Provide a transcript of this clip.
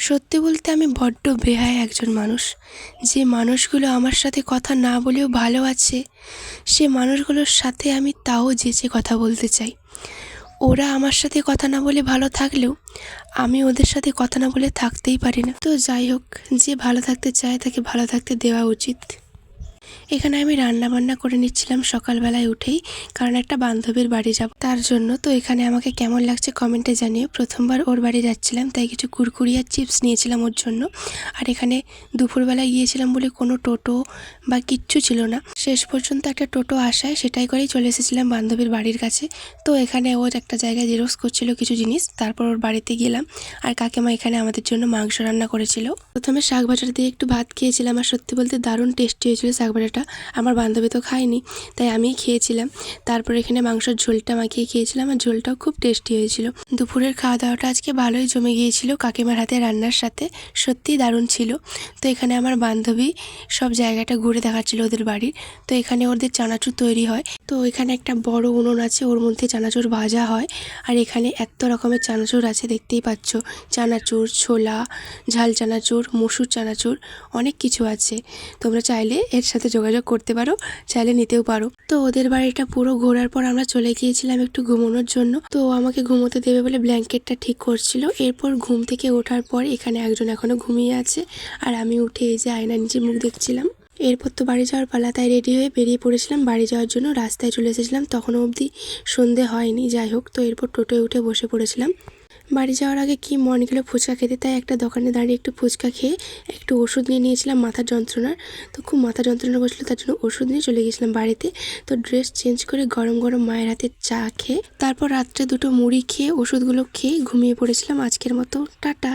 সত্যি বলতে আমি বড্ড বেহায়া একজন মানুষ। যে মানুষগুলো আমার সাথে কথা না বলেও ভালো আছে, সে মানুষগুলোর সাথে আমি তাও যেচে কথা বলতে চাই। ওরা আমার সাথে কথা না বলে ভালো থাকলেও আমি ওদের সাথে কথা না বলে থাকতেই পারি না। তো যাই হোক, যে ভালো থাকতে চায় তাকে ভালো থাকতে দেওয়া উচিত। এখানে আমি রান্না বান্না করে নিচ্ছিলাম সকালবেলায় উঠেই, কারণ একটা বান্ধবীর বাড়ি যাব তার জন্য। তো এখানে আমাকে কেমন লাগছে কমেন্টে জানিও। প্রথমবার ওর বাড়ি যাচ্ছিলাম, তাই কিছু কুরকুরি আর চিপস নিয়েছিলাম ওর জন্য। আর এখানে দুপুরবেলায় গিয়েছিলাম বলে কোনো টোটো বা কিচ্ছু ছিল না। শেষ পর্যন্ত একটা টোটো আসায় সেটাই করেই চলে এসেছিলাম বান্ধবীর বাড়ির কাছে। তো এখানে ওর একটা জায়গায় জেরক্স করছিল কিছু জিনিস, তারপর ওর বাড়িতে গেলাম। আর কাকিমা এখানে আমাদের জন্য মাংস রান্না করেছিল। প্রথমে শাক ভাজা দিয়ে একটু ভাত খেয়েছিলাম, আর সত্যি বলতে দারুণ টেস্টি হয়েছিল শাক ভাজাটা। আমার বান্ধবী তো খায়নি, তাই আমিই খেয়েছিলাম। তারপর এখানে মাংসের ঝোলটা মাখিয়ে খেয়েছিলাম, আর ঝোলটাও খুব টেস্টি হয়েছিল। দুপুরের খাওয়া দাওয়াটা আজকে ভালোই জমে গিয়েছিল কাকিমার হাতে রান্নার সাথে, সত্যিই দারুণ ছিল। তো এখানে আমার বান্ধবী সব জায়গাটা ঘুরে দেখাচ্ছিল ওদের বাড়ির। তো এখানে ওদের চানাচুর তৈরি হয়। তো এখানে একটা বড় উনুন আছে, ওর মধ্যে চানাচুর ভাজা হয়। আর এখানে এত রকমের চানাচুর আছে, দেখতেই পাচ্ছ। চানাচুর, ছোলা, ঝাল চানাচুর, মসুর চানাচুর, অনেক কিছু আছে। তোমরা চাইলে এর সাথে যোগাযোগ করতে পারো, চাইলে নিতেও পারো। তো ওদের বাড়িটা পুরো ঘোরার পর আমরা চলে গিয়েছিলাম একটু ঘুমানোর জন্য। তো আমাকে ঘুমোতে দেবে বলে ব্ল্যাঙ্কেটটা ঠিক করছিল। এরপর ঘুম থেকে ওঠার পর এখানে একজন এখনো ঘুমিয়ে আছে, আর আমি উঠে এই যে আয়না নিচে মুখ দেখছিলাম। এরপর তো বাড়ি যাওয়ার পালা, তাই রেডি হয়ে বেরিয়ে পড়েছিলাম বাড়ি যাওয়ার জন্য। রাস্তায় চলে এসেছিলাম, তখনও অবধি সন্ধে হয়নি। যাই হোক, তো এরপর টোটোয় উঠে বসে পড়েছিলাম। বাড়ি যাওয়ার আগে কি মন গেলো ফুচকা খেতে, তাই একটা দোকানে দাঁড়িয়ে একটু ফুচকা খেয়ে একটু ওষুধ নিয়ে নিয়েছিলাম মাথার যন্ত্রণার। তো খুব মাথা যন্ত্রণা করছিল, তার জন্য ওষুধ নিয়ে চলে গেছিলাম বাড়িতে। তো ড্রেস চেঞ্জ করে গরম গরম মায়ের হাতে চা খেয়ে তারপর রাত্রে দুটো মুড়ি খেয়ে ওষুধগুলো খেয়ে ঘুমিয়ে পড়েছিলাম। আজকের মতো টাটা।